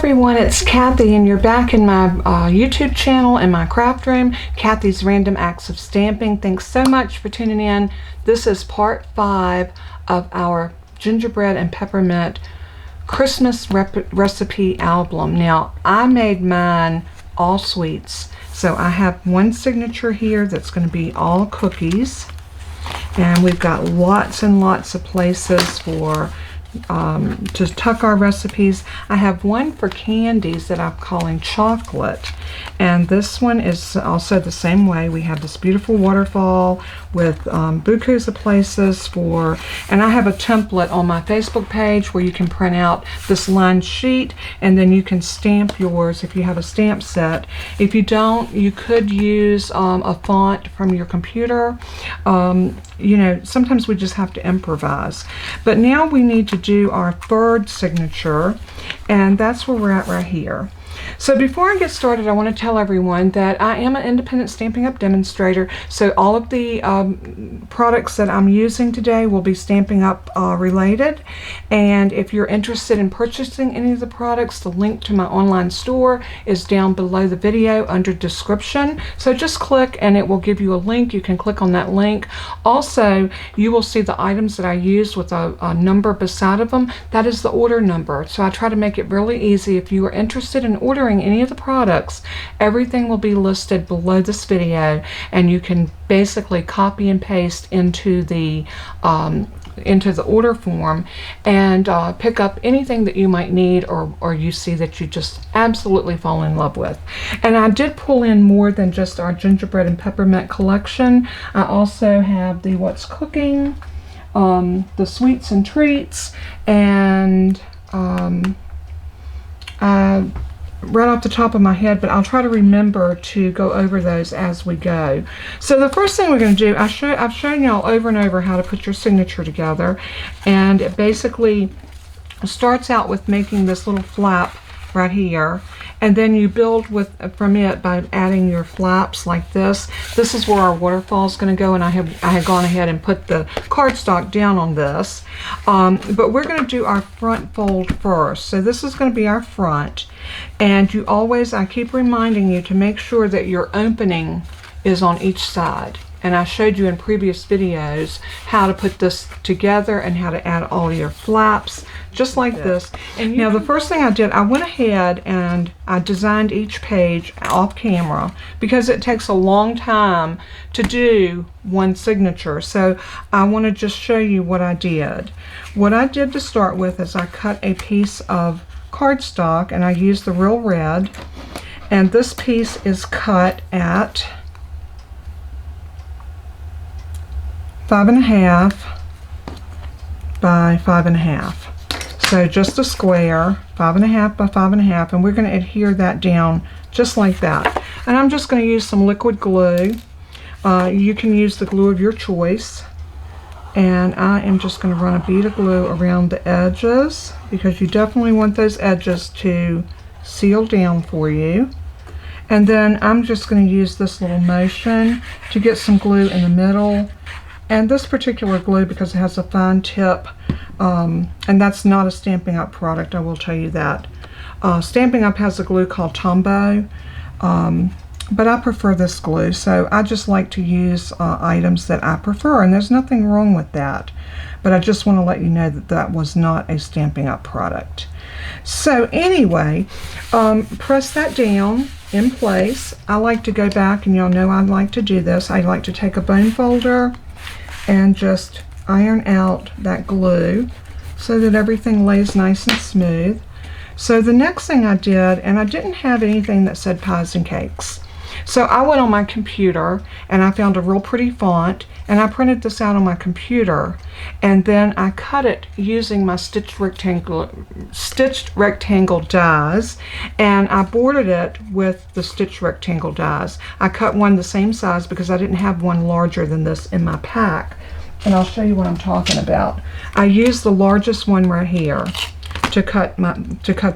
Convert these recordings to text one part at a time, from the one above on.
everyone, it's Kathy, and you're back in my YouTube channel in my craft room, Kathy's Random Acts of Stamping. Thanks so much for tuning in. This is part 5 of our Gingerbread and Peppermint Christmas recipe album. Now, I made mine all sweets, so I have one signature here that's going to be all cookies, and we've got lots and lots of places for to tuck our recipes. I have one for candies that I'm calling chocolate, and this one is also the same way. We have this beautiful waterfall with bukus of places for, and I have a template on my Facebook page where you can print out this lined sheet and then you can stamp yours if you have a stamp set. If you don't, you could use a font from your computer. You know, sometimes we just have to improvise. But now we need to do our third signature, and that's where we're at right here. So before I get started, I want to tell everyone that I am an independent Stampin' Up! Demonstrator, so all of the products that I'm using today will be Stampin' Up! Related. And if you're interested in purchasing any of the products, the link to my online store is down below the video under description. So just click and it will give you a link. You can click on that link. Also, you will see the items that I used with a number beside of them. That is the order number. So I try to make it really easy. If you are interested in ordering any of the products, everything will be listed below this video, and you can basically copy and paste into the order form and pick up anything that you might need or you see that you just absolutely fall in love with. And I did pull in more than just our Gingerbread and Peppermint collection. I also have the What's Cooking, the Sweets and Treats, and right off the top of my head, but I'll try to remember to go over those as we go. So the first thing we're going to do, I've shown y'all over and over how to put your signature together, and it basically starts out with making this little flap right here, and then you build from it by adding your flaps like this. This is where our waterfall is going to go, and I had gone ahead and put the cardstock down on this. But we're going to do our front fold first. So this is going to be our front, and you always, I keep reminding you to make sure that your opening is on each side. And I showed you in previous videos how to put this together and how to add all your flaps, just like this. And now the first thing I did, I went ahead and I designed each page off camera because it takes a long time to do one signature. So I want to just show you what I did. What I did to start with is I cut a piece of cardstock, and I used the Real Red, and this piece is cut at 5.5 by 5.5. So just a square, 5.5 by 5.5, and we're going to adhere that down just like that. And I'm just going to use some liquid glue. You can use the glue of your choice. And I am just going to run a bead of glue around the edges because you definitely want those edges to seal down for you. And then I'm just going to use this little motion to get some glue in the middle. And this particular glue, because it has a fine tip, and that's not a Stampin' Up! Product, I will tell you that. Stampin' Up! Has a glue called Tombow, but I prefer this glue, so I just like to use items that I prefer, and there's nothing wrong with that. But I just want to let you know that that was not a Stampin' Up! Product. So anyway, press that down in place. I like to go back, and y'all know I like to do this. I like to take a bone folder and just iron out that glue so that everything lays nice and smooth. So the next thing I did, and I didn't have anything that said pies and cakes, so I went on my computer and I found a real pretty font, and I printed this out on my computer, and then I cut it using my stitched rectangle dies, and I bordered it with the stitched rectangle dies. I cut one the same size because I didn't have one larger than this in my pack, and I'll show you what I'm talking about. I used the largest one right here to cut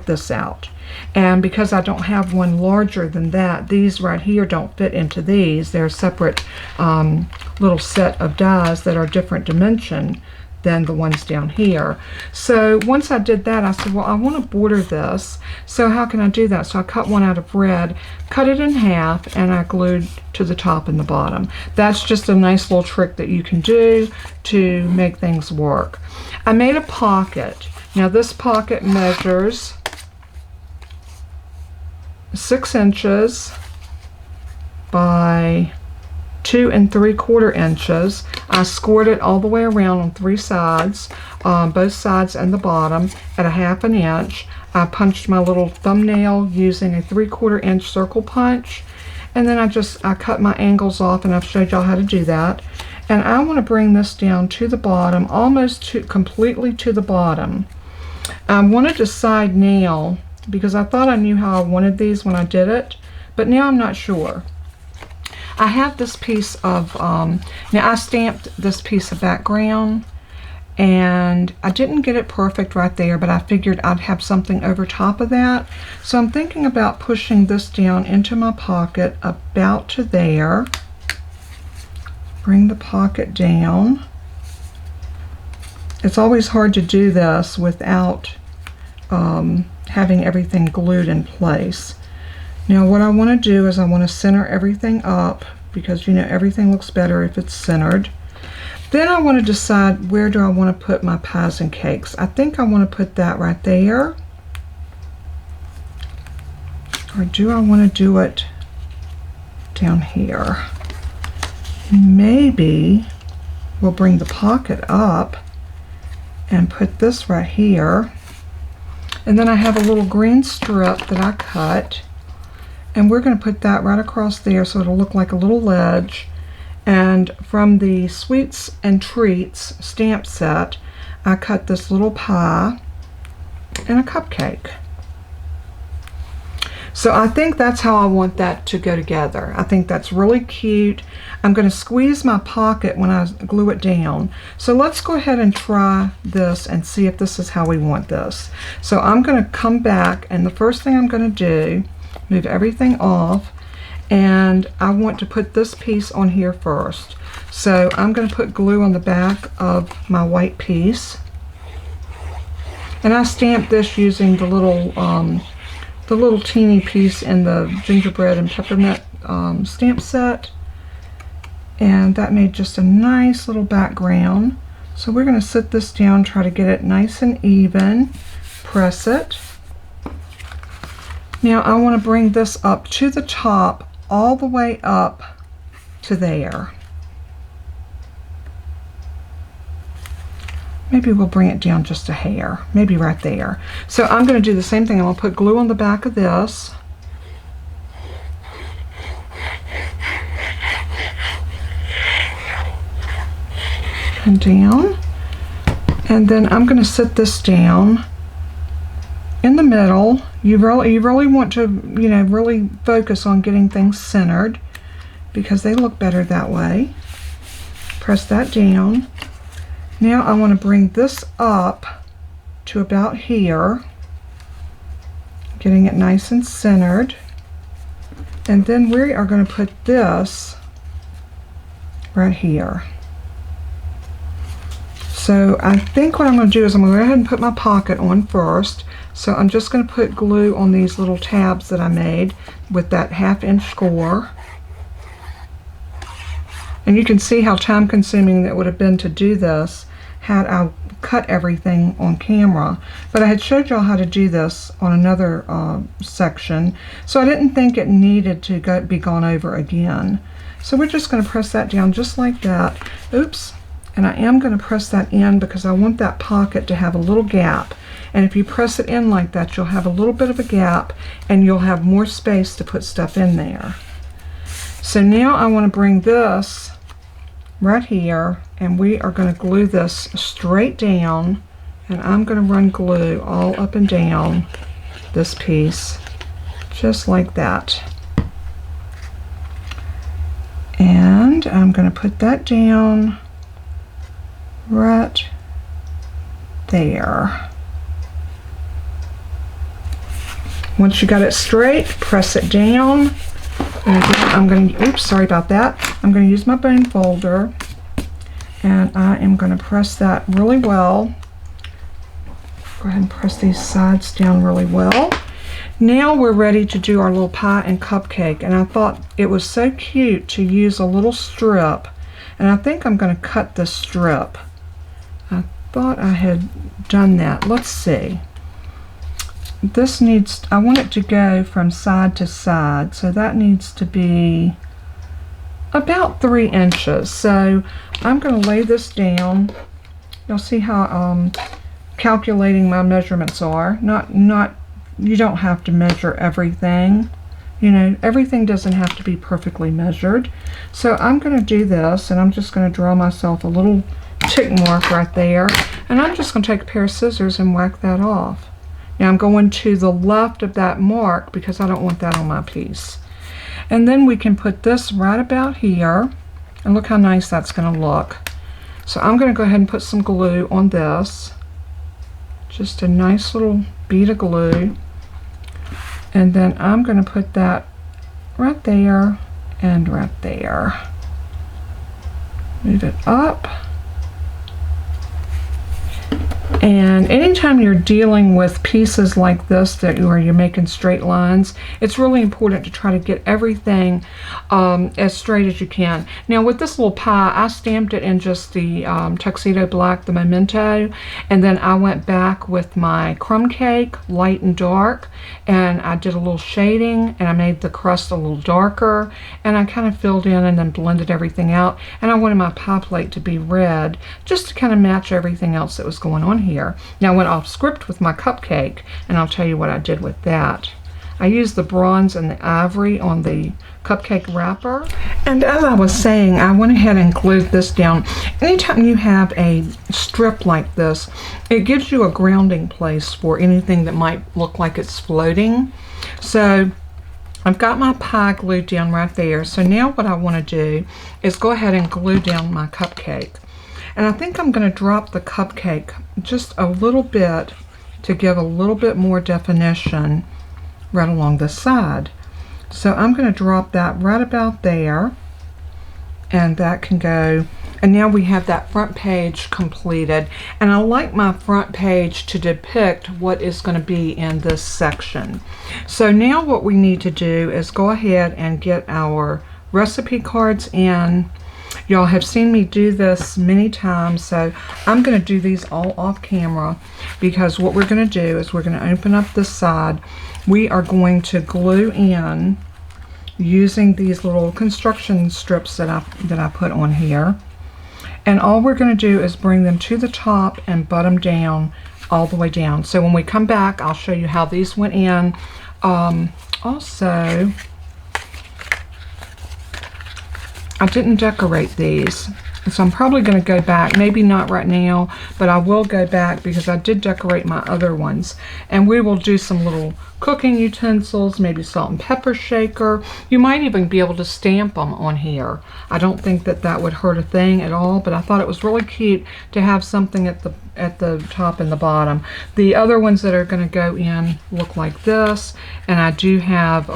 this out. And because I don't have one larger than that, these right here don't fit into these. They're a separate little set of dies that are different dimension than the ones down here. So once I did that, I said, well, I want to border this. So how can I do that? So I cut one out of red, cut it in half, and I glued to the top and the bottom. That's just a nice little trick that you can do to make things work. I made a pocket. Now this pocket measures 6 inches by 2 3/4 inches. I scored it all the way around on 3 sides, both sides and the bottom at a 1/2 inch. I punched my little thumbnail using a 3/4 inch circle punch, and then I cut my angles off, and I've showed y'all how to do that. And I want to bring this down to the bottom, almost completely to the bottom. I want to decide now, because I thought I knew how I wanted these when I did it, but now I'm not sure. I have this piece of, now I stamped this piece of background, and I didn't get it perfect right there, but I figured I'd have something over top of that. So I'm thinking about pushing this down into my pocket about to there. Bring the pocket down. It's always hard to do this without having everything glued in place. Now what I want to do is I want to center everything up, because you know everything looks better if it's centered. Then I want to decide, where do I want to put my pies and cakes. I think I want to put that right there. Or do I want to do it down here? Maybe we'll bring the pocket up and put this right here. And then I have a little green strip that I cut. And we're going to put that right across there so it'll look like a little ledge. And from the Sweets and Treats stamp set, I cut this little pie and a cupcake. So I think that's how I want that to go together. I think that's really cute. I'm going to squeeze my pocket when I glue it down. So let's go ahead and try this and see if this is how we want this. So I'm going to come back, and the first thing I'm going to do, move everything off, and I want to put this piece on here first. So I'm going to put glue on the back of my white piece, and I stamped this using the little teeny piece in the Gingerbread and Peppermint stamp set, and that made just a nice little background. So we're going to sit this down, try to get it nice and even, press it. Now I want to bring this up to the top, all the way up to there. Maybe we'll bring it down just a hair, maybe right there. So I'm going to do the same thing. I'm going to put glue on the back of this. And down. And then I'm going to sit this down in the middle. You really want to, really focus on getting things centered, because they look better that way. Press that down. Now I want to bring this up to about here, getting it nice and centered. And then we are going to put this right here. So I think what I'm going to do is I'm going to go ahead and put my pocket on first. So I'm just going to put glue on these little tabs that I made with that 1/2 inch score. And you can see how time consuming it would have been to do this had I cut everything on camera. But I had showed y'all how to do this on another section, so I didn't think it needed to be gone over again. So we're just going to press that down just like that. Oops. And I am going to press that in because I want that pocket to have a little gap. And if you press it in like that, you'll have a little bit of a gap and you'll have more space to put stuff in there. So now I want to bring this right here, and we are going to glue this straight down, and I'm going to run glue all up and down this piece just like that. And I'm going to put that down right there. Once you got it straight, press it down. And again, I'm going to, oops, sorry about that. I'm going to use my bone folder, and I am going to press that really well. Go ahead and press these sides down really well. Now we're ready to do our little pie and cupcake, and I thought it was so cute to use a little strip, and I think I'm going to cut the strip. I thought I had done that. Let's see. This needs, I want it to go from side to side, so that needs to be about 3 inches. So I'm going to lay this down. You'll see how calculating my measurements are. You don't have to measure everything. You know, everything doesn't have to be perfectly measured. So I'm going to do this, and I'm just going to draw myself a little tick mark right there, and I'm just going to take a pair of scissors and whack that off. Now I'm going to the left of that mark because I don't want that on my piece. And then we can put this right about here, and look how nice that's going to look. So I'm going to go ahead and put some glue on this. Just a nice little bead of glue. And then I'm going to put that right there and right there. Move it up. And anytime you're dealing with pieces like this where you're making straight lines, it's really important to try to get everything as straight as you can. Now with this little pie, I stamped it in just the tuxedo black, the memento, and then I went back with my crumb cake, light and dark, and I did a little shading, and I made the crust a little darker, and I kind of filled in and then blended everything out. And I wanted my pie plate to be red, just to kind of match everything else that was going on here. Now I went off script with my cupcake, and I'll tell you what I did with that. I used the bronze and the ivory on the cupcake wrapper. And as I was saying, I went ahead and glued this down. Anytime you have a strip like this, it gives you a grounding place for anything that might look like it's floating. So I've got my pie glued down right there. So now what I want to do is go ahead and glue down my cupcake. And I think I'm going to drop the cupcake just a little bit to give a little bit more definition right along the side. So I'm going to drop that right about there, and that can go. And now we have that front page completed, and I like my front page to depict what is going to be in this section. So now what we need to do is go ahead and get our recipe cards in. Y'all have seen me do this many times, so I'm going to do these all off camera, because what we're going to do is we're going to open up this side. We are going to glue in using these little construction strips that I put on here. And all we're going to do is bring them to the top and butt them down all the way down. So when we come back, I'll show you how these went in. Also, I didn't decorate these, so I'm probably going to go back, maybe not right now, but I will go back because I did decorate my other ones. And we will do some little cooking utensils, maybe salt and pepper shaker. You might even be able to stamp them on here. I don't think that that would hurt a thing at all, but I thought it was really cute to have something at the top and the bottom. The other ones that are going to go in look like this, and I do have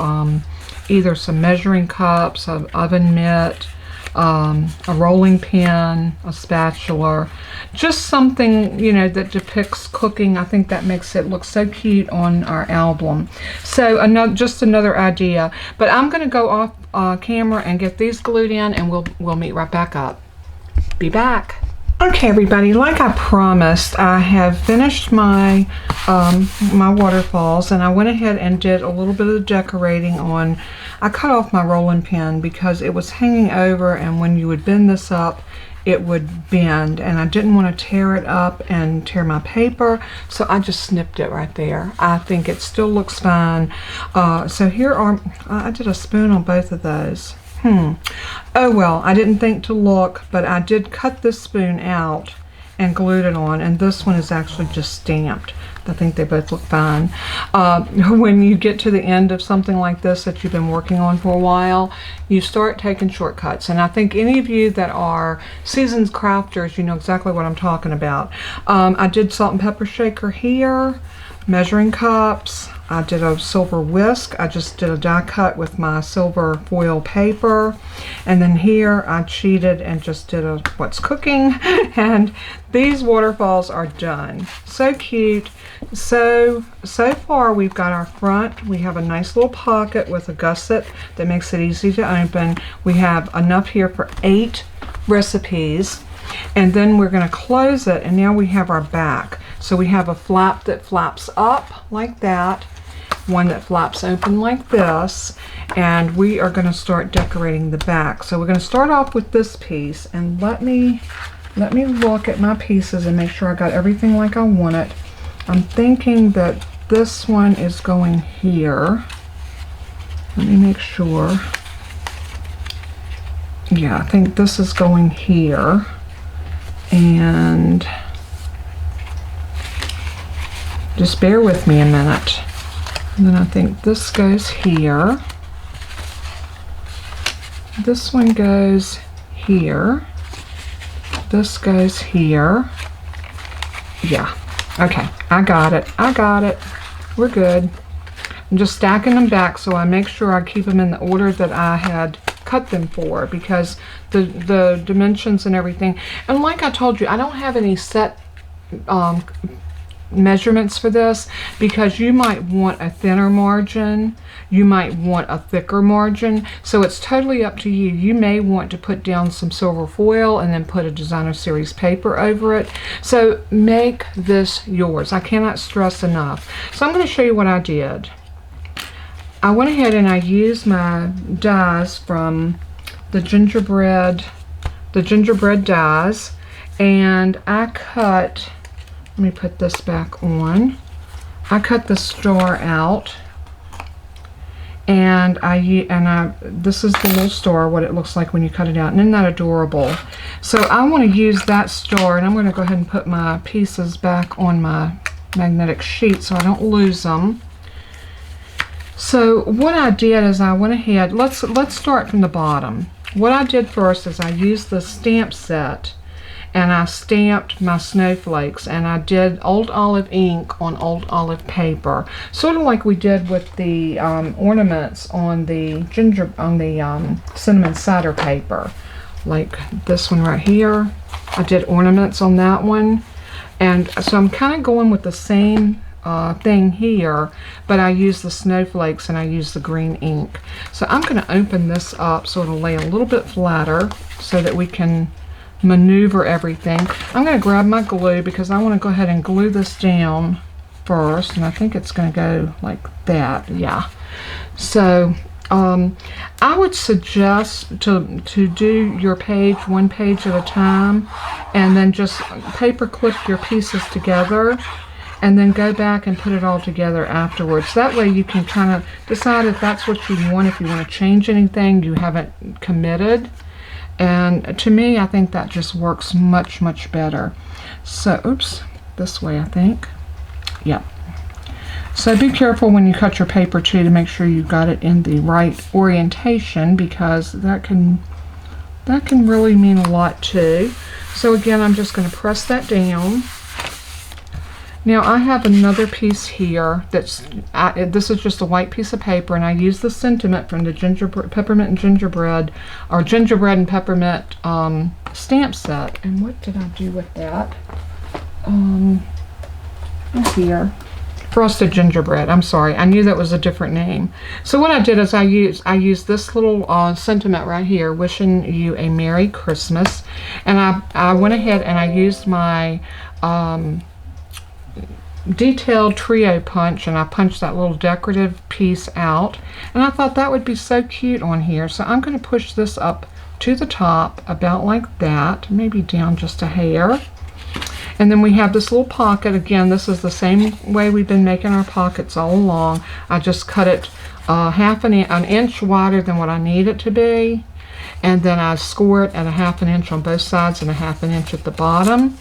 either some measuring cups, an oven mitt, a rolling pin, a spatula, just something, you know, that depicts cooking. I think that makes it look so cute on our album. So just another idea. But I'm going to go off camera and get these glued in, and we'll meet right back up. Be back. Okay, everybody, like I promised, I have finished my my waterfalls, and I went ahead and did a little bit of decorating on. I cut off my rolling pin because it was hanging over, and when you would bend this up, it would bend, and I didn't want to tear it up and tear my paper, so I just snipped it right there. I think it still looks fine. So here are, I did a spoon on both of those. Oh well, I didn't think to look, but I did cut this spoon out and glued it on, and this one is actually just stamped. I think they both look fine. When you get to the end of something like this that you've been working on for a while, you start taking shortcuts, and I think any of you that are seasoned crafters, you know exactly what I'm talking about. I did salt and pepper shaker here, measuring cups, I did a silver whisk. I just did a die cut with my silver foil paper. And then here I cheated and just did a what's cooking. And these waterfalls are done. So cute. So far we've got our front. We have a nice little pocket with a gusset that makes it easy to open. We have enough here for 8 recipes. And then we're going to close it, and now we have our back. So we have a flap that flaps up like that, one that flaps open like this, and we are going to start decorating the back. So we're going to start off with this piece, and let me look at my pieces and make sure I got everything like I want it. I'm thinking that this one is going here. Let me make sure. Yeah, I think this is going here. And just bear with me a minute. And then I think this goes here. This one goes here. This goes here. Yeah. Okay. I got it. I got it. We're good. I'm just stacking them back so I make sure I keep them in the order that I had cut them for, because the dimensions and everything. And like I told you, I don't have any set measurements for this, because you might want a thinner margin, you might want a thicker margin, so it's totally up to you. You may want to put down some silver foil and then put a designer series paper over it. So make this yours. I cannot stress enough. So I'm going to show you what I did. I went ahead and I used my dies from the gingerbread dies, and I cut, let me put this back on. I cut the star out, and this is the little star, what it looks like when you cut it out, and isn't that adorable? So I want to use that star, and I'm going to go ahead and put my pieces back on my magnetic sheet so I don't lose them. So what I did is I went ahead, let's start from the bottom. What I did first is I used the stamp set, and I stamped my snowflakes, and I did old olive ink on old olive paper, sort of like we did with the ornaments on the cinnamon cider paper, like this one right here. I did ornaments on that one, and so I'm kind of going with the same thing here, but I use the snowflakes and I use the green ink. So I'm going to open this up so it'll lay a little bit flatter so that we can maneuver everything. I'm going to grab my glue because I want to go ahead and glue this down first, and I think it's going to go like that. Yeah. So I would suggest to do your page one page at a time, and then just paper clip your pieces together, and then go back and put it all together afterwards. That way you can kind of decide if that's what you want, if you want to change anything, you haven't committed. And to me, I think that just works much, much better. So, oops, this way I think. Yeah. So be careful when you cut your paper too to make sure you got it in the right orientation, because that can really mean a lot too. So again, I'm just going to press that down. Now I have another piece here that's, this is just a white piece of paper, and I use the sentiment from the Peppermint and Gingerbread, or Gingerbread and Peppermint stamp set. And what did I do with that? Here. Frosted Gingerbread. I'm sorry, I knew that was a different name. So what I did is I used this little sentiment right here, wishing you a Merry Christmas, and I went ahead and I used my detailed trio punch, and I punched that little decorative piece out, and I thought that would be so cute on here. So I'm going to push this up to the top about like that, maybe down just a hair. And then we have this little pocket. Again, this is the same way we've been making our pockets all along. I just cut it an inch wider than what I need it to be, and then I score it at a ½ inch on both sides and a ½ inch at the bottom.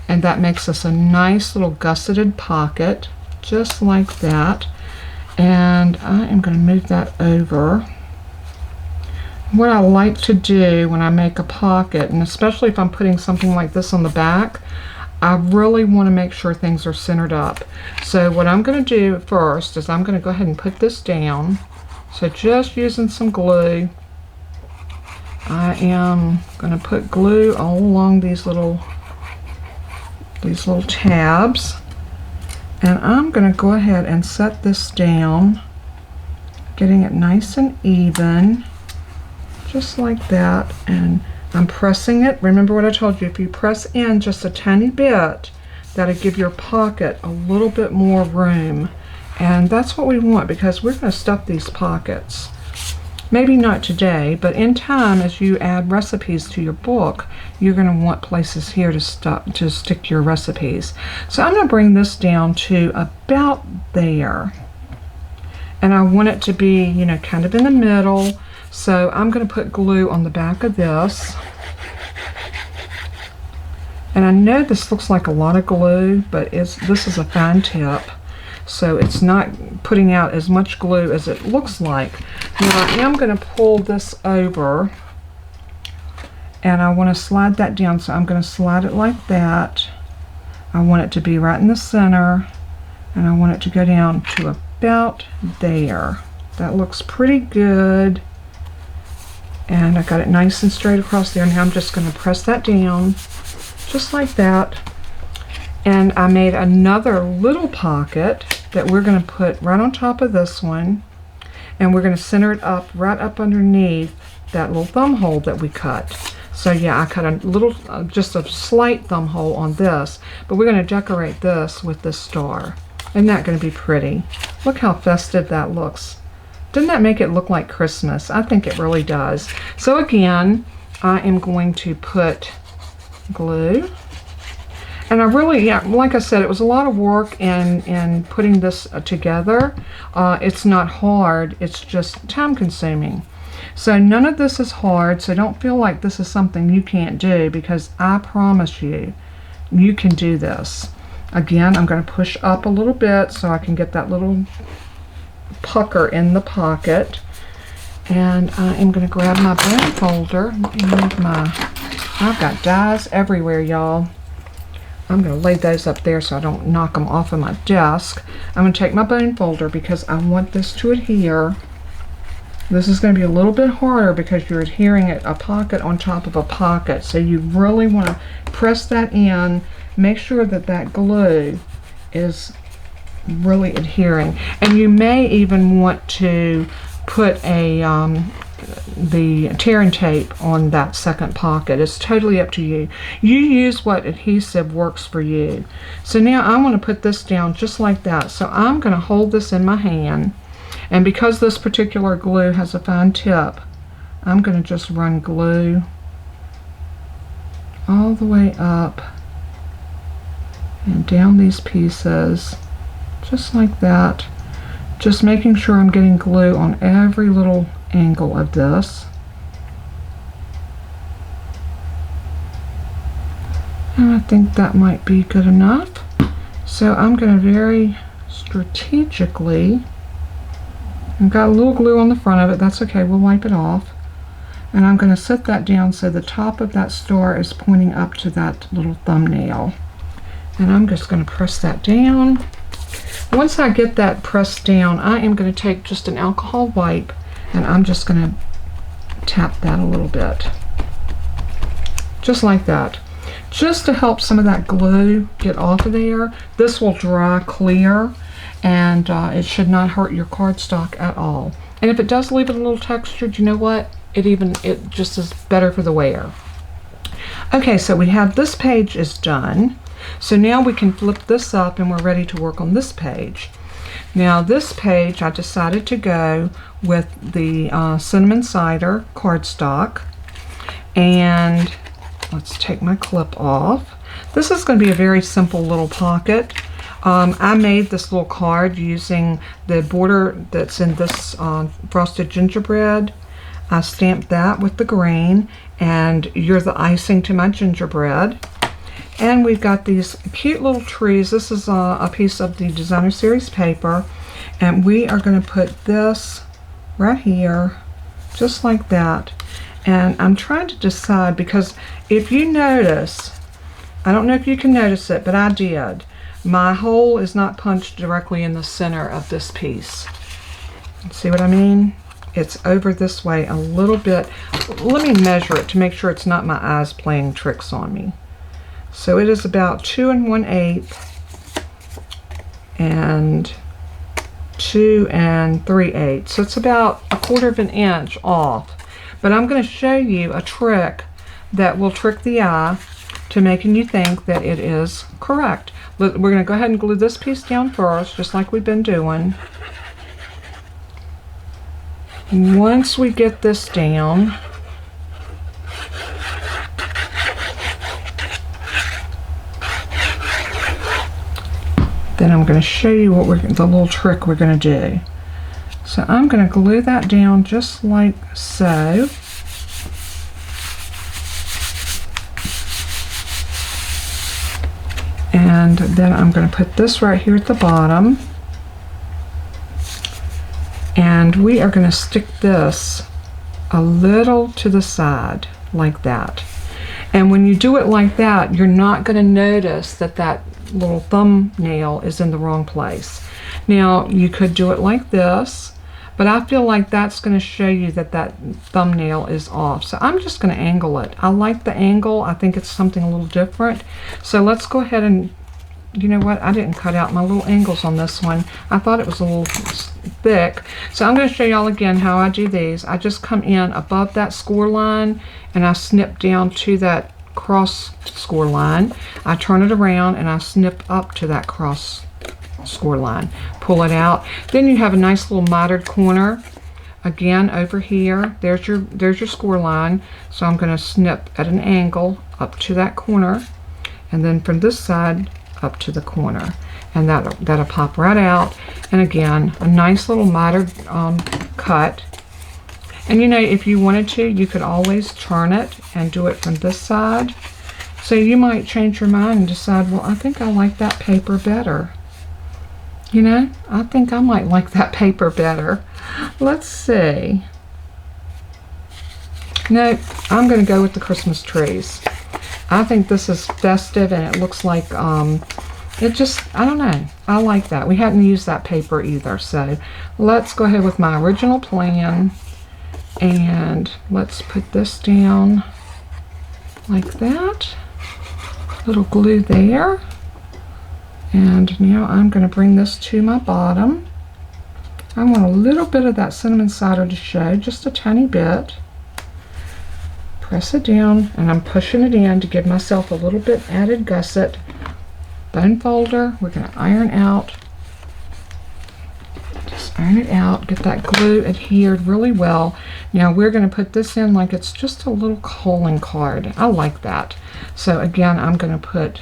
And that makes us a nice little gusseted pocket, just like that. And I am going to move that over. What I like to do when I make a pocket, and especially if I'm putting something like this on the back, I really want to make sure things are centered up. So what I'm going to do first is I'm going to go ahead and put this down. So just using some glue, I am going to put glue all along these little tabs. And I'm going to go ahead and set this down, getting it nice and even, just like that. And I'm pressing it. Remember what I told you, if you press in just a tiny bit, that'll give your pocket a little bit more room. And that's what we want, because we're going to stuff these pockets. Maybe not today, but in time, as you add recipes to your book, you're going to want places here to stick your recipes. So I'm going to bring this down to about there. And I want it to be, you know, kind of in the middle. So I'm going to put glue on the back of this. And I know this looks like a lot of glue, but this is a fine tip. So it's not putting out as much glue as it looks like. Now I am going to pull this over, and I want to slide that down. So I'm going to slide it like that. I want it to be right in the center, and I want it to go down to about there. That looks pretty good. And I got it nice and straight across there. Now I'm just going to press that down, just like that. And I made another little pocket that we're going to put right on top of this one, and we're going to center it up right up underneath that little thumb hole that we cut. So yeah, I cut a little, just a slight thumb hole on this, but we're going to decorate this with this star. Isn't that going to be pretty? Look how festive that looks. Doesn't that make it look like Christmas? I think it really does. So again, I am going to put glue. And I really, yeah, like I said, it was a lot of work in putting this together. It's not hard, it's just time consuming. So none of this is hard, so don't feel like this is something you can't do, because I promise you, you can do this. Again, I'm going to push up a little bit so I can get that little pucker in the pocket. And I am going to grab my bone folder. Let me move I've got dies everywhere, y'all. I'm going to lay those up there so I don't knock them off of my desk. I'm going to take my bone folder because I want this to adhere. This is going to be a little bit harder because you're adhering a pocket on top of a pocket. So you really want to press that in. Make sure that that glue is really adhering. And you may even want to put the tear and tape on that second pocket. It's totally up to you. You use what adhesive works for you. So now I want to put this down just like that. So I'm going to hold this in my hand, and because this particular glue has a fine tip, I'm going to just run glue all the way up and down these pieces, just like that. Just making sure I'm getting glue on every little angle of this. And I think that might be good enough. So I'm going to very strategically, I've got a little glue on the front of it, that's okay, we'll wipe it off. And I'm going to set that down so the top of that star is pointing up to that little thumbnail. And I'm just going to press that down. Once I get that pressed down, I am going to take just an alcohol wipe, and I'm just going to tap that a little bit. Just like that. Just to help some of that glue get off of there. This will dry clear, and it should not hurt your cardstock at all. And if it does leave it a little textured, you know what? It just is better for the wear. Okay, so we have this page is done. So now we can flip this up and we're ready to work on this page. Now this page I decided to go with the cinnamon cider cardstock, and let's take my clip off. This is going to be a very simple little pocket. I made this little card using the border that's in this frosted gingerbread. I stamped that with the green, and you're the icing to my gingerbread. And we've got these cute little trees. This is a piece of the designer series paper, and we are going to put this right here, just like that. And I'm trying to decide, because if you notice, I don't know if you can notice it, but I did. My hole is not punched directly in the center of this piece. See what I mean? It's over this way a little bit. Let me measure it to make sure it's not my eyes playing tricks on me. So it is about 2 1/8 and 2 3/8. So it's about 1/4 of an inch off. But I'm going to show you a trick that will trick the eye to making you think that it is correct. We're going to go ahead and glue this piece down first, just like we've been doing. Once we get this down, then I'm going to show you what the little trick we're going to do. So I'm going to glue that down just like so. And then I'm going to put this right here at the bottom. And we are going to stick this a little to the side like that. And when you do it like that, you're not going to notice that that little thumbnail is in the wrong place. Now, you could do it like this, but I feel like that's going to show you that that thumbnail is off. So I'm just going to angle it. I like the angle. I think it's something a little different. So let's go ahead and, you know what? I didn't cut out my little angles on this one. I thought it was a little thick. So I'm going to show y'all again how I do these. I just come in above that score line and I snip down to that cross score line. I turn it around and I snip up to that cross score line. Pull it out. Then you have a nice little mitered corner. Again, over here, there's your score line. So I'm going to snip at an angle up to that corner, and then from this side up to the corner, and that'll pop right out. And again, a nice little mitered cut. And you know, if you wanted to, you could always turn it and do it from this side. So you might change your mind and decide, well, I think I like that paper better. You know, I think I might like that paper better. Let's see. No, I'm going to go with the Christmas trees. I think this is festive and it looks like, it just, I don't know. I like that. We hadn't used that paper either. So let's go ahead with my original plan. And let's put this down like that. Little glue there. And now I'm going to bring this to my bottom. I want a little bit of that cinnamon cider to show, just a tiny bit. Press it down, and I'm pushing it in to give myself a little bit added gusset. Bone folder, we're going to iron out. Just iron it out, get that glue adhered really well. Now we're going to put this in like it's just a little calling card. I like that. So again, I'm going to put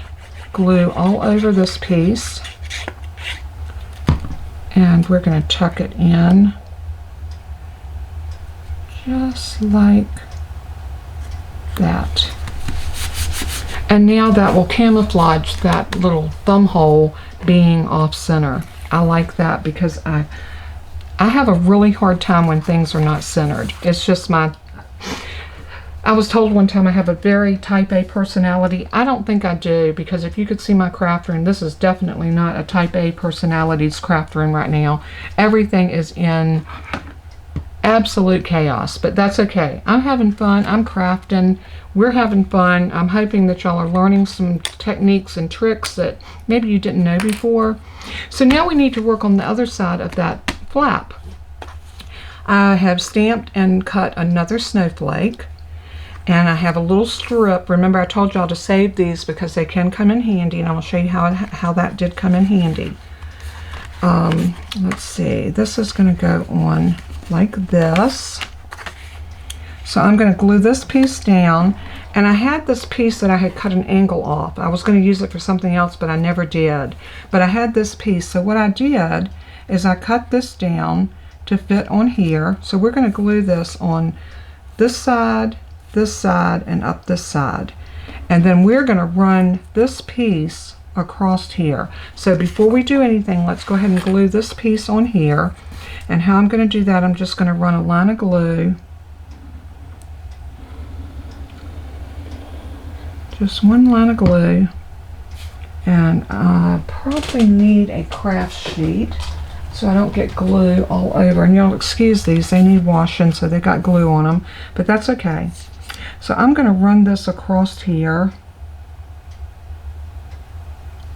glue all over this piece, and we're going to tuck it in just like that. And now that will camouflage that little thumb hole being off center. I like that because I have a really hard time when things are not centered. It's just I was told one time I have a very type A personality. I don't think I do, because if you could see my craft room, this is definitely not a type A personality's craft room right now. Everything is in absolute chaos, but that's okay. I'm having fun. I'm crafting. We're having fun. I'm hoping that y'all are learning some techniques and tricks that maybe you didn't know before. So now we need to work on the other side of that flap. I have stamped and cut another snowflake. And I have a little strip. Remember, I told y'all to save these because they can come in handy, and I will show you how that did come in handy. Let's see. This is going to go on like this. So I'm going to glue this piece down. And I had this piece that I had cut an angle off. I was going to use it for something else, but I never did. But I had this piece. So what I did is I cut this down to fit on here. So we're going to glue this on this side, and up this side, and then we're going to run this piece across here. So before we do anything, let's go ahead and glue this piece on here. And how I'm going to do that, I'm just going to run a line of glue Just one line of glue. And I probably need a craft sheet so I don't get glue all over. And y'all excuse these, they need washing, so they got glue on them, but that's okay. So I'm going to run this across here,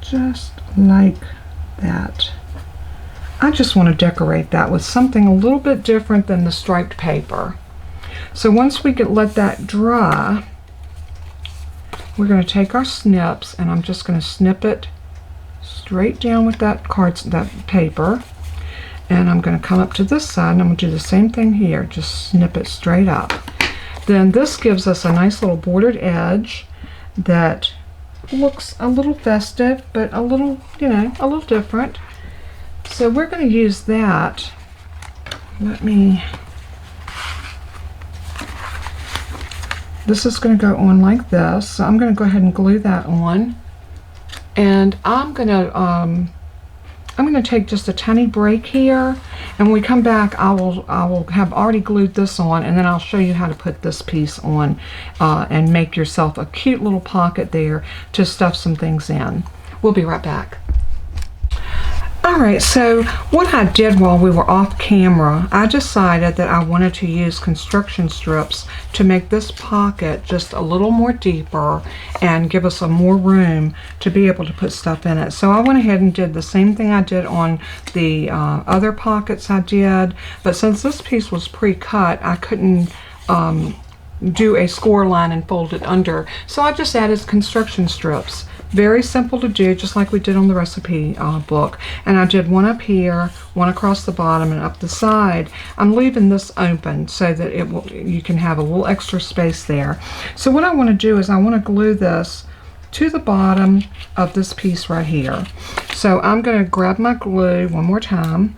just like that. I just want to decorate that with something a little bit different than the striped paper. So once we let that dry, we're going to take our snips, and I'm just going to snip it straight down with that paper. And I'm going to come up to this side, and I'm going to do the same thing here. Just snip it straight up. Then this gives us a nice little bordered edge that looks a little festive, but a little, you know, a little different. So we're going to use that. This is going to go on like this. So I'm going to go ahead and glue that on. And I'm going to take just a tiny break here, and when we come back I will have already glued this on, and then I'll show you how to put this piece on and make yourself a cute little pocket there to stuff some things in. We'll be right back. Alright, so what I did while we were off camera, I decided that I wanted to use construction strips to make this pocket just a little more deeper and give us some more room to be able to put stuff in it. So I went ahead and did the same thing I did on the other pockets I did, but since this piece was pre-cut, I couldn't do a score line and fold it under. So I just added construction strips. Very simple to do, just like we did on the recipe book. And I did one up here, one across the bottom, and up the side. I'm leaving this open so that you can have a little extra space there. So what I want to do is I want to glue this to the bottom of this piece right here. So I'm going to grab my glue one more time,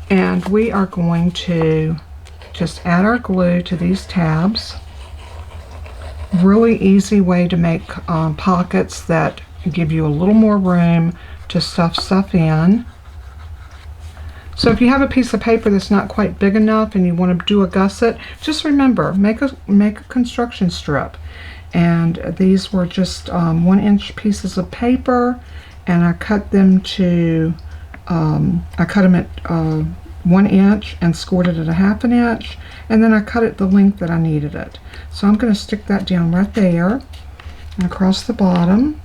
and we are going to just add our glue to these tabs. Really easy way to make pockets that give you a little more room to stuff stuff in. So if you have a piece of paper that's not quite big enough and you want to do a gusset, just remember, make a construction strip. And these were just 1-inch pieces of paper, and I cut them to I cut them at 1 inch and scored it at a 1/2 inch, and then I cut it the length that I needed it. So I'm going to stick that down right there and across the bottom,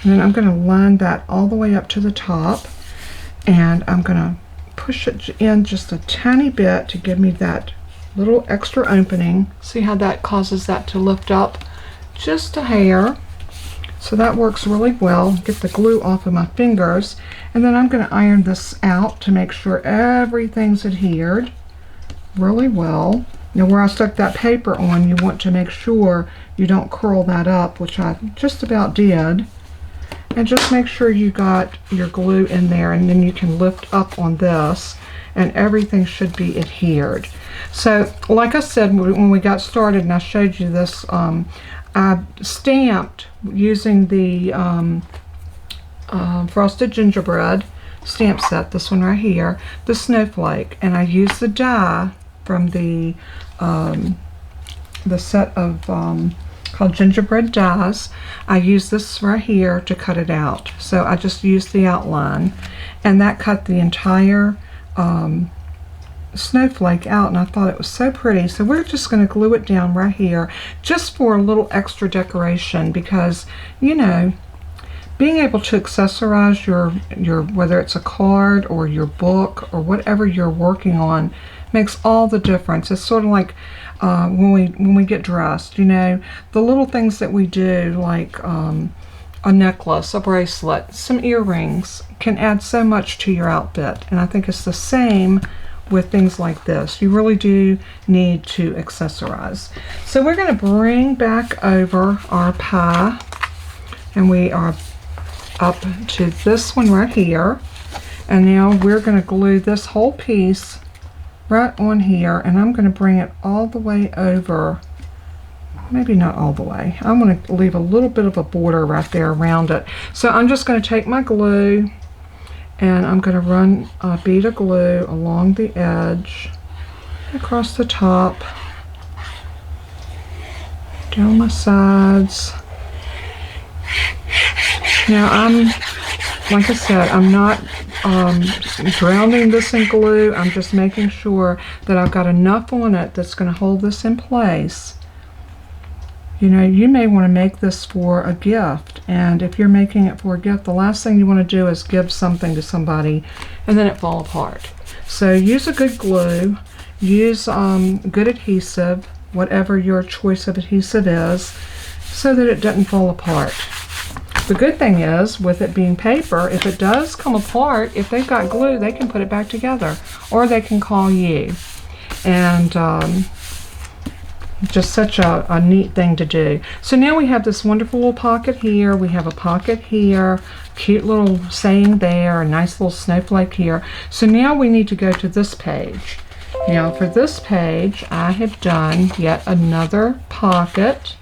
and then I'm going to line that all the way up to the top, and I'm going to push it in just a tiny bit to give me that little extra opening. See how that causes that to lift up just a hair? So that works really well. Get the glue off of my fingers, and then I'm going to iron this out to make sure everything's adhered really well. Now where I stuck that paper on, you want to make sure you don't curl that up, which I just about did. And just make sure you got your glue in there, and then you can lift up on this and everything should be adhered. So like I said when we got started and I showed you this, I stamped using the frosted gingerbread stamp set, this one right here, the Snowflake, and I used the die from the set of called Gingerbread Dies. I used this right here to cut it out. So I just used the outline, and that cut the entire snowflake out, and I thought it was so pretty. So we're just going to glue it down right here just for a little extra decoration, because you know, being able to accessorize your whether it's a card or your book or whatever you're working on makes all the difference. It's sort of like when we get dressed, you know, the little things that we do, like a necklace, a bracelet, some earrings, can add so much to your outfit. And I think it's the same with things like this. You really do need to accessorize. So we're going to bring back over our pie, and we are up to this one right here, and now we're going to glue this whole piece right on here, and I'm going to bring it all the way over. Maybe not all the way. I'm going to leave a little bit of a border right there around it. So I'm just going to take my glue, and I'm going to run a bead of glue along the edge, across the top, down my sides, Now like I said, I'm not drowning this in glue. I'm just making sure that I've got enough on it that's going to hold this in place. You know, you may want to make this for a gift, and if you're making it for a gift, the last thing you want to do is give something to somebody and then it fall apart. So use a good glue, use good adhesive, whatever your choice of adhesive is, so that it doesn't fall apart. The good thing is, with it being paper, if it does come apart, if they've got glue, they can put it back together, or they can call you. And just such a neat thing to do. So now we have this wonderful little pocket here, we have a pocket here, cute little saying there, a nice little snowflake here. So now we need to go to this page. Now for this page, I have done yet another pocket,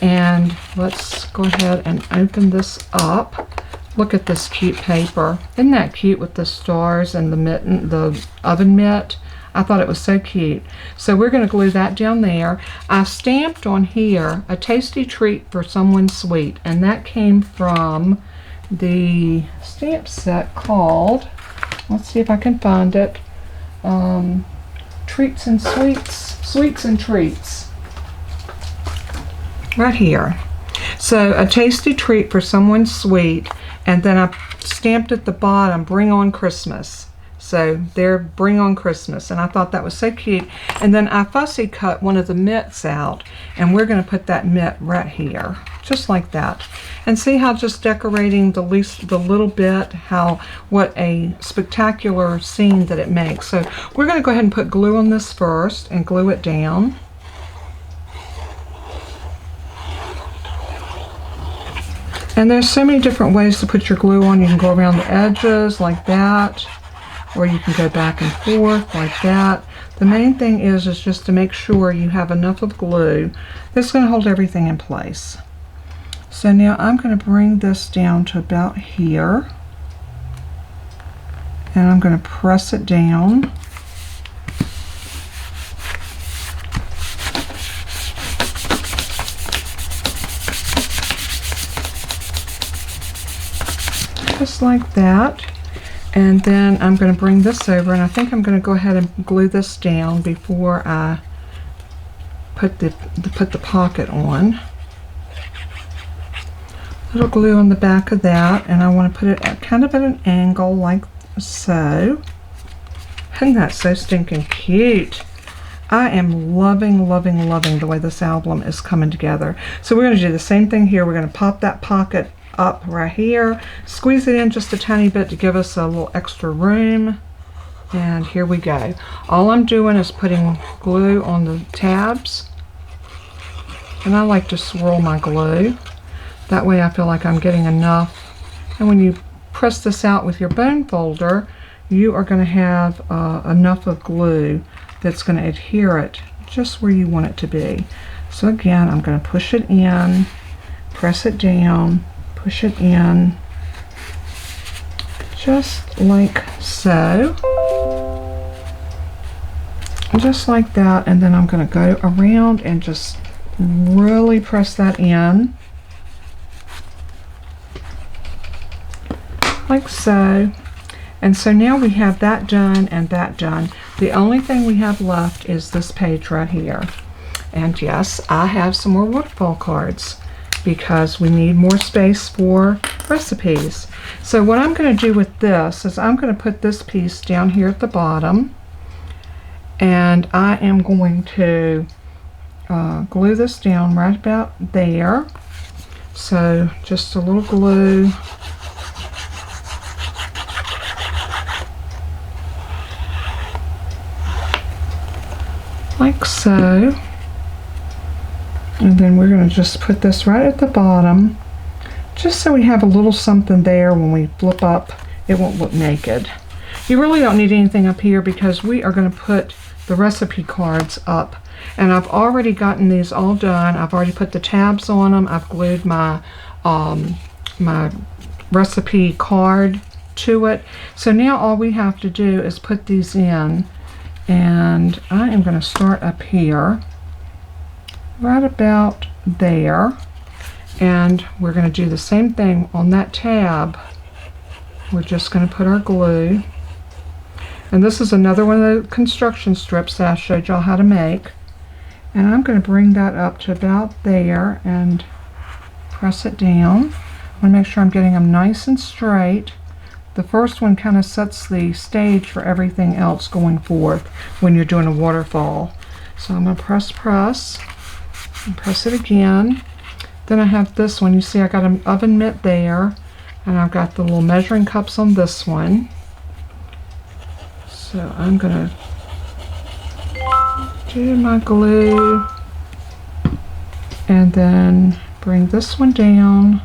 and let's go ahead and open this up. Look at this cute paper. Isn't that cute with the stars and the mitten, the oven mitt? I thought it was so cute. So we're going to glue that down there. I stamped on here a tasty treat for someone sweet, and that came from the stamp set called, let's see if I can find it, Treats and Sweets, Sweets and Treats. Right here. So a tasty treat for someone sweet, and then I stamped at the bottom, Bring on Christmas. So there, Bring on Christmas, and I thought that was so cute. And then I fussy cut one of the mitts out, and we're going to put that mitt right here, just like that. And see how just decorating the little bit, what a spectacular scene that it makes. So we're going to go ahead and put glue on this first and glue it down. And there's so many different ways to put your glue on. You can go around the edges like that, or you can go back and forth like that. The main thing is just to make sure you have enough of glue that's going to hold everything in place. So now I'm going to bring this down to about here, and I'm going to press it down. Just like that. And then I'm going to bring this over, and I think I'm going to go ahead and glue this down before I put the pocket on. A little glue on the back of that, and I want to put it at kind of at an angle like so. Isn't that so stinking cute? I am loving, loving, loving the way this album is coming together. So we're going to do the same thing here. We're going to pop that pocket up right here, squeeze it in just a tiny bit to give us a little extra room, and here we go. All I'm doing is putting glue on the tabs, and I like to swirl my glue. That way I feel like I'm getting enough, and when you press this out with your bone folder, you are going to have enough of glue that's going to adhere it just where you want it to be. So again, I'm going to push it in, press it down, push it in, just like so, just like that, and then I'm going to go around and just really press that in, like so. And so now we have that done and that done. The only thing we have left is this page right here. And yes, I have some more waterfall cards, because we need more space for recipes. So what I'm going to do with this is I'm going to put this piece down here at the bottom, and I am going to glue this down right about there. So just a little glue. Like so. And then we're going to just put this right at the bottom, just so we have a little something there when we flip up, it won't look naked. You really don't need anything up here because we are going to put the recipe cards up. And I've already gotten these all done. I've already put the tabs on them. I've glued my, my recipe card to it. So now all we have to do is put these in. And I am going to start up here, right about there, And we're going to do the same thing on that tab. We're just going to put our glue. And this is another one of the construction strips that I showed y'all how to make. And I'm going to bring that up to about there and press it down. I want to make sure I'm getting them nice and straight. The first one kind of sets the stage for everything else going forth when you're doing a waterfall. So I'm going to press, and press it again. Then I have this one. You see I got an oven mitt there, and I've got the little measuring cups on this one. So I'm going to do my glue and then bring this one down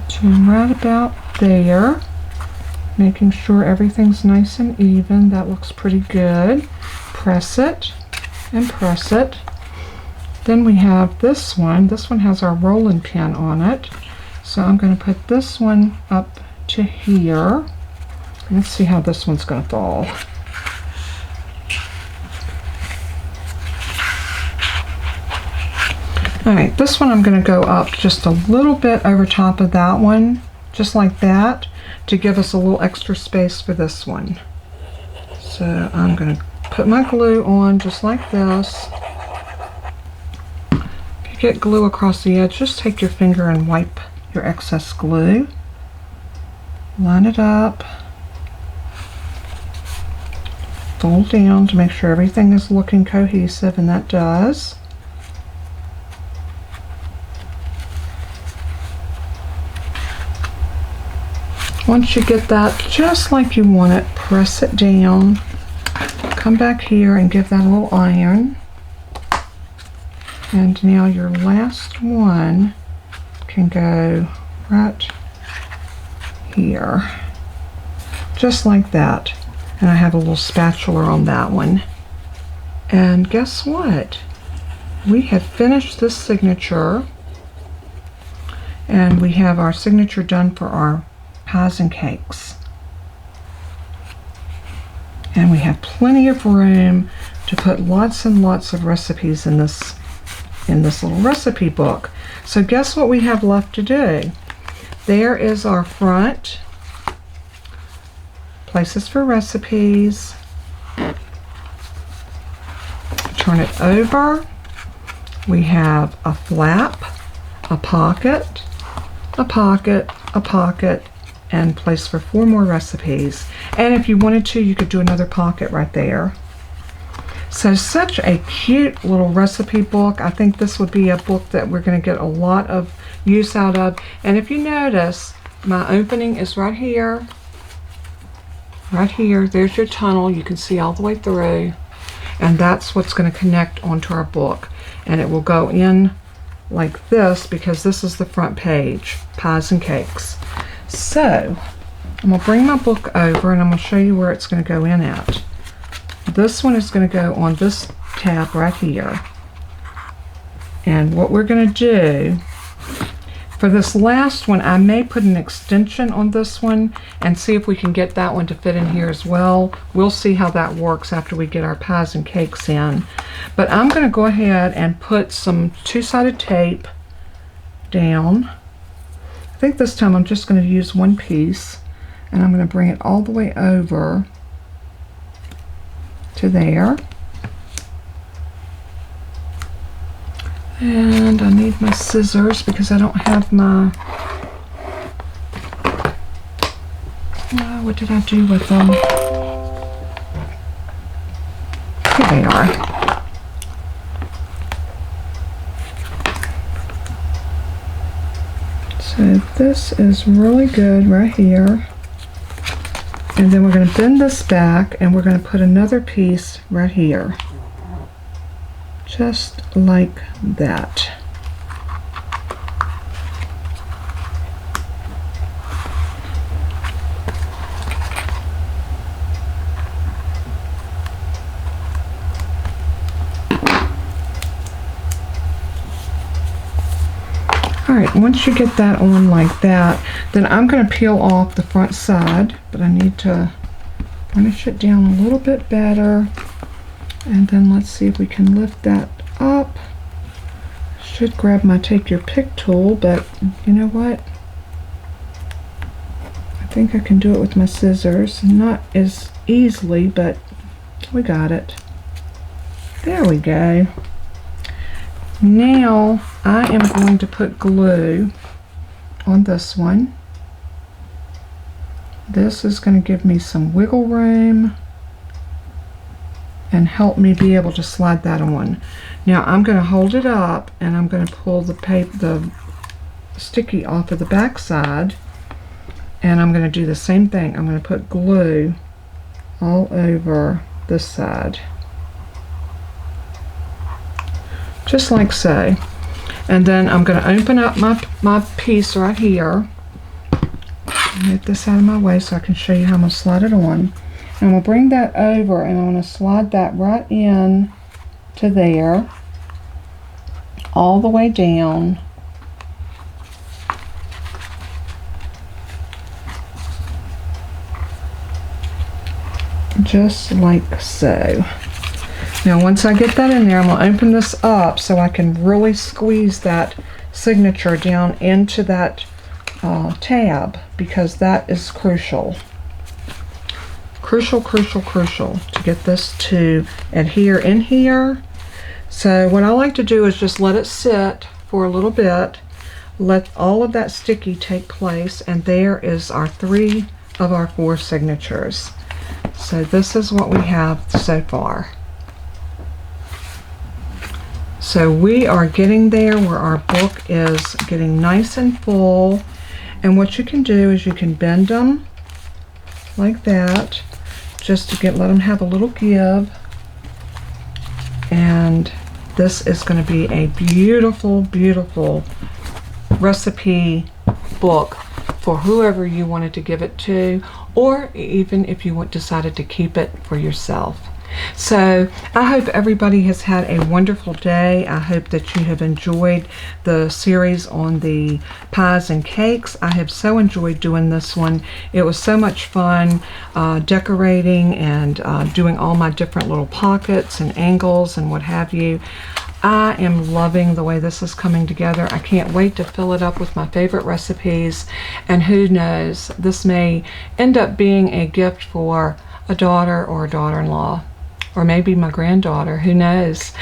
to right about there, making sure everything's nice and even. That looks pretty good. Press it and press it. Then we have this one. This one has our rolling pin on it. So I'm going to put this one up to here. Let's see how this one's going to fall. Alright, this one I'm going to go up just a little bit over top of that one, just like that, to give us a little extra space for this one. So I'm going to put my glue on just like this. If you get glue across the edge, just take your finger and wipe your excess glue. Line it up. Fold down to make sure everything is looking cohesive, and that does. Once you get that just like you want it, press it down. Come back here and give that a little iron. And now your last one can go right here. Just like that. And I have a little spatula on that one. And guess what? We have finished this signature. And we have our signature done for our pies and cakes. And we have plenty of room to put lots and lots of recipes in this little recipe book. So guess what we have left to do? There is our front. Places for recipes. Turn it over. We have a flap, a pocket, a pocket, a pocket, and place for 4 more recipes. And if you wanted to, you could do another pocket right there. So such a cute little recipe book. I think this would be a book that we're going to get a lot of use out of. And if you notice, my opening is right here. Right here. There's your tunnel. You can see all the way through. And that's what's going to connect onto our book. And it will go in like this because this is the front page, pies and cakes. So I'm going to bring my book over and I'm going to show you where it's going to go in at. This one is going to go on this tab right here. And what we're going to do for this last one, I may put an extension on this one and see if we can get that one to fit in here as well. We'll see how that works after we get our pies and cakes in. But I'm going to go ahead and put some two-sided tape down. I think this time I'm just going to use one piece, and I'm going to bring it all the way over to there. And I need my scissors because I don't have my, what did I do with them? Here they are. So this is really good right here. And then we're going to bend this back and we're going to put another piece right here. Just like that. Alright, once you get that on like that, then I'm going to peel off the front side, but I need to finish it down a little bit better. And then let's see if we can lift that up. Should grab my take your pick tool, but you know what? I think I can do it with my scissors. Not as easily, but we got it. There we go. Now I am going to put glue on this one. This is going to give me some wiggle room and help me be able to slide that on. Now I'm going to hold it up and I'm going to pull the sticky off of the back side, and I'm going to do the same thing. I'm going to put glue all over this side, just like so. And then I'm going to open up my piece right here. Move this out of my way so I can show you how I'm going to slide it on. And I'm going to bring that over and I'm going to slide that right in to there, all the way down. Just like so. Now once I get that in there, I'm going to open this up so I can really squeeze that signature down into that tab, because that is crucial. Crucial to get this to adhere in here. So what I like to do is just let it sit for a little bit, let all of that sticky take place, and there is our 3 of our 4 signatures. So this is what we have so far. So we are getting there where our book is getting nice and full. And what you can do is you can bend them like that, just to let them have a little give. And this is going to be a beautiful, beautiful recipe book for whoever you wanted to give it to, or even if you decided to keep it for yourself. So I hope everybody has had a wonderful day. I hope that you have enjoyed the series on the pies and cakes. I have so enjoyed doing this one. It was so much fun decorating and doing all my different little pockets and angles and what have you. I am loving the way this is coming together. I can't wait to fill it up with my favorite recipes, and who knows, this may end up being a gift for a daughter or a daughter-in-law, or maybe my granddaughter, who knows.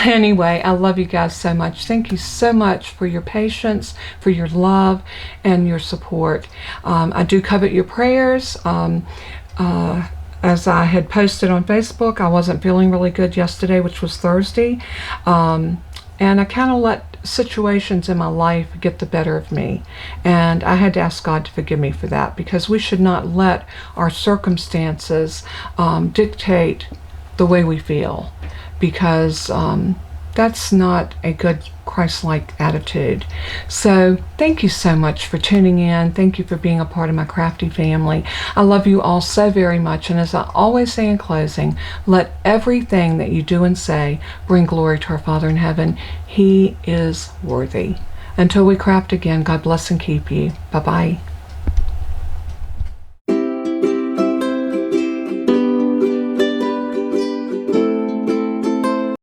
Anyway, I love you guys so much. Thank you so much for your patience, for your love, and your support. I do covet your prayers. As I had posted on Facebook, I wasn't feeling really good yesterday, which was Thursday. And I kind of let situations in my life get the better of me. And I had to ask God to forgive me for that, because we should not let our circumstances dictate the way we feel, because that's not a good Christ-like attitude. So thank you so much for tuning in. Thank you for being a part of my crafty family. I love you all so very much, and as I always say in closing, let everything that you do and say bring glory to our Father in heaven. He is worthy. Until we craft again, God bless and keep you. Bye-bye.